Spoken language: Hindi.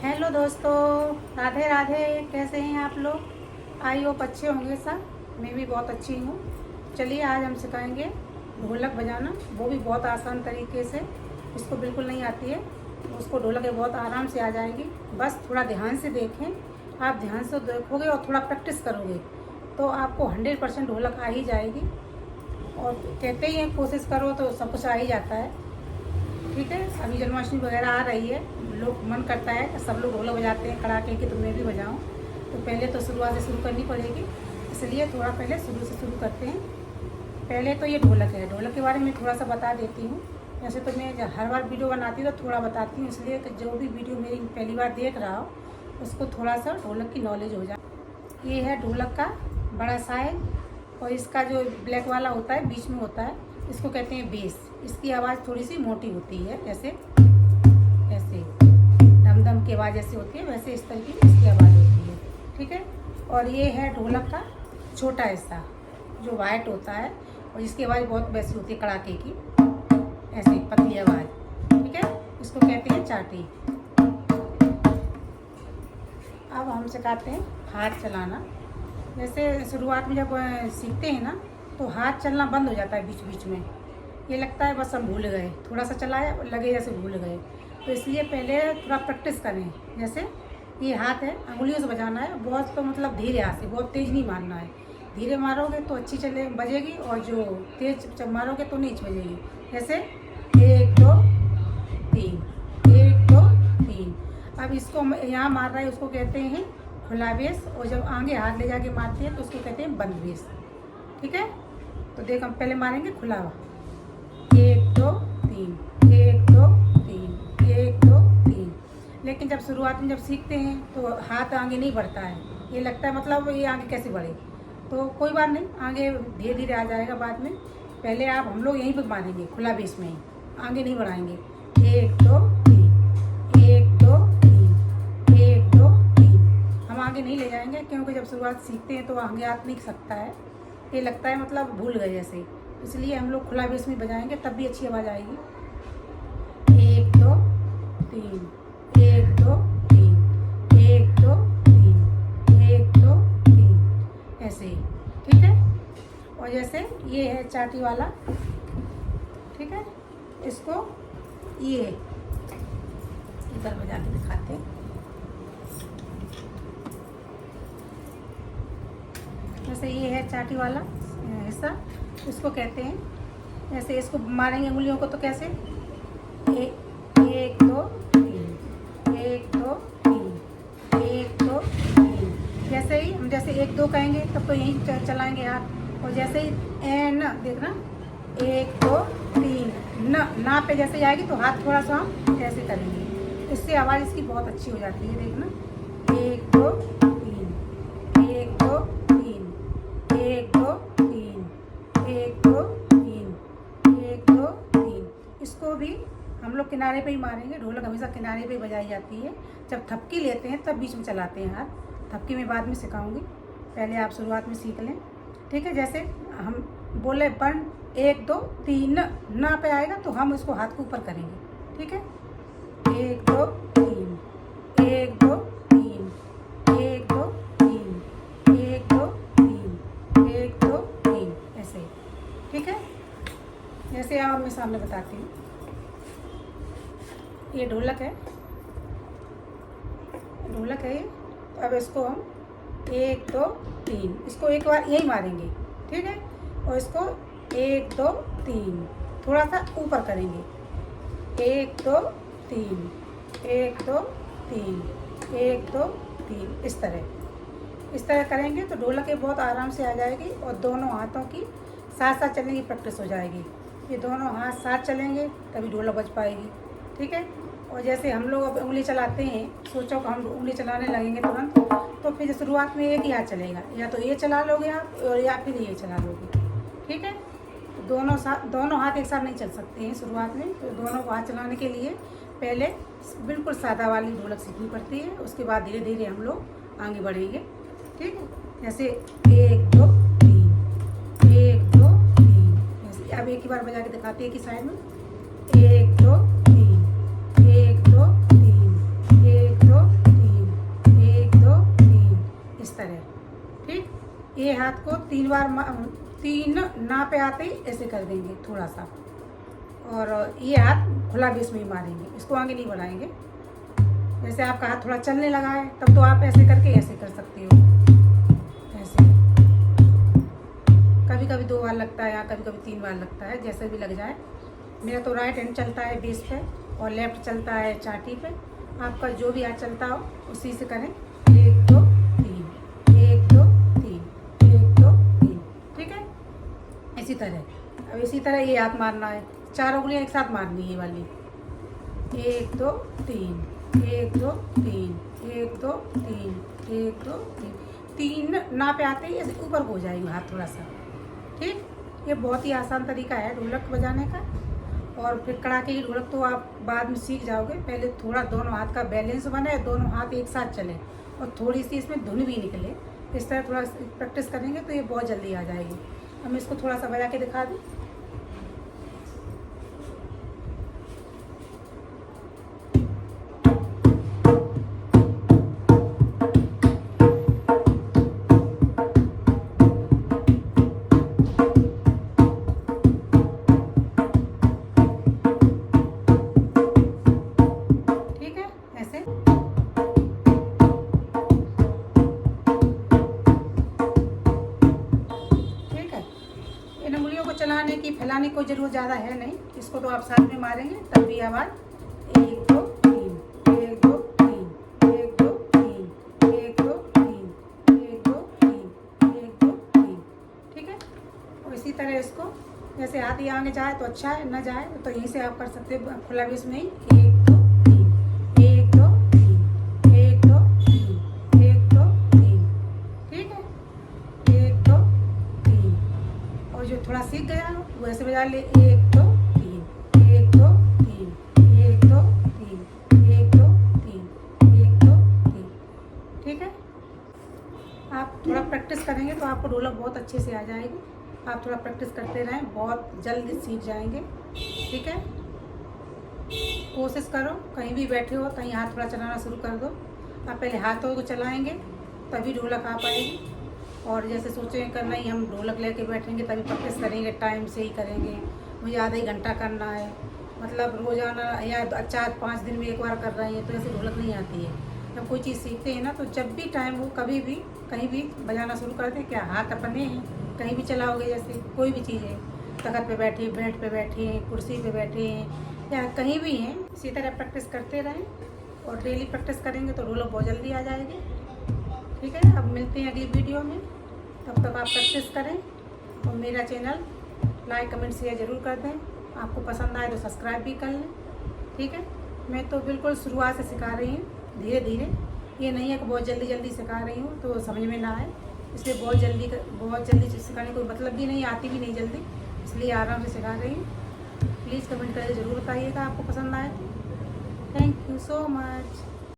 हेलो दोस्तों, राधे राधे। कैसे हैं आप लोग? आई होप अच्छे होंगे सब। मैं भी बहुत अच्छी हूँ। चलिए आज हम सिखाएंगे ढोलक बजाना, वो भी बहुत आसान तरीके से। इसको बिल्कुल नहीं आती है, उसको ढोलक बहुत आराम से आ जाएगी। बस थोड़ा ध्यान से देखें। आप ध्यान से देखोगे और थोड़ा प्रैक्टिस करोगे तो आपको 100% ढोलक आ ही जाएगी। और कहते ही हैं कोशिश करो तो सब कुछ आ ही जाता है। ठीक है, अभी जन्माष्टमी वगैरह आ रही है, लोग मन करता है सब लोग ढोलक बजाते हैं कड़ाके की, तो मैं भी बजाऊं। तो पहले तो शुरुआत से शुरू करनी पड़ेगी, इसलिए थोड़ा पहले शुरू से शुरू करते हैं। पहले तो ये ढोलक है, ढोलक के बारे में थोड़ा सा बता देती हूँ। वैसे तो मैं हर बार वीडियो बनाती हूँ तो थोड़ा बताती हूँ, इसलिए कि जो भी वीडियो मेरी पहली बार देख रहा हो उसको थोड़ा सा ढोलक की नॉलेज हो जाए। ये है ढोलक का बड़ा साइज, और इसका जो ब्लैक वाला होता है बीच में होता है, इसको कहते हैं बेस। इसकी आवाज़ थोड़ी सी मोटी होती है, ऐसे ऐसे दम दम की आवाज़ जैसे होती है, वैसे इस तरह की इसकी आवाज़ होती है। ठीक है, और ये है ढोलक का छोटा हिस्सा जो वाइट होता है, और इसकी आवाज़ बहुत वैसी होती है कड़ाके की, ऐसे पतली आवाज़। ठीक है, इसको कहते हैं चाटी। अब हम सिखाते हैं हाथ चलाना। जैसे शुरुआत में जब सीखते हैं ना तो हाथ चलना बंद हो जाता है बीच बीच में। ये लगता है बस हम भूल गए, थोड़ा सा चलाया लगे जैसे भूल गए। तो इसलिए पहले थोड़ा प्रैक्टिस करें। जैसे ये हाथ है, अंगुलियों से बजाना है, बहुत तो मतलब धीरे हाथ से, बहुत तेज़ नहीं मारना है। धीरे मारोगे तो अच्छी चले बजेगी, और जो तेज मारोगे तो नहीं बजेगी। जैसे 1 2 3, 1 2 3। अब इसको यहाँ मार रहा है, उसको कहते हैं खुला बेस, और जब आगे हाथ ले जाके मारते हैं तो उसको कहते हैं बंद बेस। ठीक है, तो देख हम पहले मारेंगे खुला हुआ, 1 2 3, 1 2 3, 1 2 3। लेकिन जब शुरुआत में जब सीखते हैं तो हाथ आगे नहीं बढ़ता है, ये लगता है मतलब ये आगे कैसे बढ़े। तो कोई बात नहीं, आगे धीरे धीरे आ जाएगा बाद में। पहले आप हम लोग यहीं पर मारेंगे खुला बेस में ही, आगे नहीं बढ़ाएंगे। 1 2 3, 1 2 3, 1 2 3। हम आगे नहीं ले जाएंगे, क्योंकि जब शुरुआत सीखते हैं तो आगे आ नहीं सकता है, ये लगता है मतलब भूल गए जैसे। इसलिए हम लोग खुला बेस में बजाएंगे, तब भी अच्छी आवाज़ आएगी। 1 2 3, 1 2 3, 1 2 3, 1 2 3, ऐसे ही। ठीक है, और जैसे ये है चाटी वाला। ठीक है, इसको ये इधर बजा के दिखाते हैं। जैसे ये है चाटी वाला हिस्सा, इसको कहते हैं। ऐसे इसको मारेंगे उंगलियों को तो कैसे 1 2 3, 1 2 3, 1 2 3। जैसे ही हम जैसे 1 2 कहेंगे तब तो यहीं चलाएंगे हाथ, और जैसे ही एन देखना 1 2 3 ना पे जैसे जाएगी तो हाथ थोड़ा सा हम ऐसे करेंगे, इससे आवाज़ इसकी बहुत अच्छी हो जाती है। देखना 1 2 3, 1 2 3, 1 2 3, 1 2 3, 1 2 3। इसको भी हम लोग किनारे पे ही मारेंगे। ढोलक हमेशा किनारे पे ही बजाई जाती है। जब थपकी लेते हैं तब बीच में चलाते हैं हाथ। थपकी मैं बाद में सिखाऊंगी, पहले आप शुरुआत में सीख लें। ठीक है, जैसे हम बोले 1 1 2 3 ना पे आएगा तो हम उसको हाथ को ऊपर करेंगे। ठीक है, 1 2 3, 1 2 3, 1 2 3, 1 2 3, 1 2 3, ऐसे। ठीक है, जैसे और मैं सामने बताती हूँ। ये ढोलक है, ढोलक है ये। तो अब इसको हम 1 2 3, इसको एक बार यही मारेंगे। ठीक है, और इसको 1 2 3 थोड़ा सा ऊपर करेंगे, 1 2 3, 1 2 3, 1 2 3, इस तरह करेंगे तो ढोलक ये बहुत आराम से आ जाएगी, और दोनों हाथों की साथ साथ चलने की प्रैक्टिस हो जाएगी। ये दोनों हाथ साथ चलेंगे तभी ढोलक बज पाएगी। ठीक है, और जैसे हम लोग अब उंगली चलाते हैं, सोचो कि हम उंगली चलाने लगेंगे तुरंत, तो फिर शुरुआत में एक ही हाथ चलेगा, या तो ये चला लोगे आप और या फिर ये चला लोगे। ठीक है, तो दोनों हाथ एक साथ नहीं चल सकते हैं शुरुआत में। तो दोनों को हाथ चलाने के लिए पहले बिल्कुल सादा वाली ढोलक सीखनी पड़ती है, उसके बाद धीरे धीरे हम लोग आगे बढ़ेंगे। ठीक है, जैसे 1 2 3, 1 2 3, जैसे अब एक ही बार बजा के दिखाते हैं कि साइड में 1 2 3, 1 2 3, 1 2 तीन ना पे आते ही ऐसे कर देंगे थोड़ा सा, और ये हाथ खुला बेस में ही मारेंगे, इसको आगे नहीं बढ़ाएंगे। जैसे आपका हाथ थोड़ा चलने लगा है तब तो आप ऐसे करके ऐसे कर सकते हो, ऐसे। कभी कभी 2 बार लगता है या कभी कभी 3 बार लगता है, जैसे भी लग जाए। मेरा तो राइट हैंड चलता है बेस पे और लेफ्ट चलता है चाटी पे। आपका जो भी हाथ चलता हो उसी से करें। 1 2 3, 1 2 3, 1 2 3, ठीक है। इसी तरह, अब इसी तरह ये हाथ मारना है, 4 उंगलियां एक साथ मारनी है ये वाली। 1 2 3, 1 2 3, 1 2 3, 1 2 3, 3 ना पे आते ही ऐसे ऊपर को हो जाएगा हाथ थोड़ा सा, ठीक। ये बहुत ही आसान तरीका है ढोलक बजाने का। और फिर कड़ाके की ढोलक तो आप बाद में सीख जाओगे, पहले थोड़ा दोनों हाथ का बैलेंस बने, दोनों हाथ एक साथ चले और थोड़ी सी इसमें धुन भी निकले। इस तरह थोड़ा प्रैक्टिस करेंगे तो ये बहुत जल्दी आ जाएगी। अब मैं इसको थोड़ा सा बजा के दिखा दूँ। ठीक है, ऐसे। ठीक है, इन उंगलियों को चलाने की फैलाने की कोई ज़रूरत ज़्यादा है नहीं। इसको तो आप साथ में मारेंगे तब भी आवाज़ 1 2 3, 1 2 3, 1 2 3, 1 2 3, 1 2 3, 1 2 3, ठीक है। और इसी तरह इसको, जैसे हाथ ये आगे जाए तो अच्छा है, न जाए तो यहीं से आप कर सकते हो खुला बेस में ही। 1 2 3, 1 2 3, 1 2 3, 1 2 3, ठीक है, 1 2 3। और जो थोड़ा सीख गया हो वो ऐसे बजा ले, 1 2 3, 1 2 3, 1 2 3, 1 2 3, 1 2 3, ठीक है। आप थोड़ा प्रैक्टिस करेंगे तो आपको ढोलक बहुत अच्छे से आ जाएगी। आप थोड़ा प्रैक्टिस करते रहें, बहुत जल्दी सीख जाएंगे, ठीक है। कोशिश करो, कहीं भी बैठे हो कहीं हाथ थोड़ा चलाना शुरू कर दो। आप पहले हाथों को चलाएंगे तभी ढोलक आ पाएगी। और जैसे सोचेंगे कि नहीं हम ढोलक लेके बैठेंगे तभी प्रैक्टिस करेंगे, टाइम से ही करेंगे, मुझे आधा ही घंटा करना है, मतलब रोज़ाना या 4-5 दिन में एक बार कर रहे हैं, तो ऐसे ढोलक नहीं आती है। जब कोई चीज़ सीखते हैं ना तो जब भी टाइम हो कभी भी कहीं भी बजाना शुरू कर दें। क्या हाथ अपने हैं, कहीं भी चलाओगे, जैसे कोई भी चीज़ है, तख्त पे बैठे, बेड पे बैठे हैं, कुर्सी पे बैठे हैं या कहीं भी हैं, इसी तरह प्रैक्टिस करते रहें। और डेली प्रैक्टिस करेंगे तो ढोलक बहुत जल्दी आ जाएगी, ठीक है। अब मिलते हैं अगली वीडियो में, तब तक आप प्रैक्टिस करें और मेरा चैनल लाइक कमेंट शेयर ज़रूर कर दें। आपको पसंद आए तो सब्सक्राइब भी कर लें, ठीक है। मैं तो बिल्कुल शुरुआत से सिखा रही हूँ, धीरे धीरे, ये नहीं है कि बहुत जल्दी जल्दी सिखा रही हूँ तो समझ में ना आए, इसलिए बहुत जल्दी सिखाने कोई मतलब भी नहीं, आती भी नहीं जल्दी, इसलिए आराम से सिखा रही हूँ। प्लीज़ कमेंट करके ज़रूर बताइएगा आपको पसंद आए तो। Thank you so much.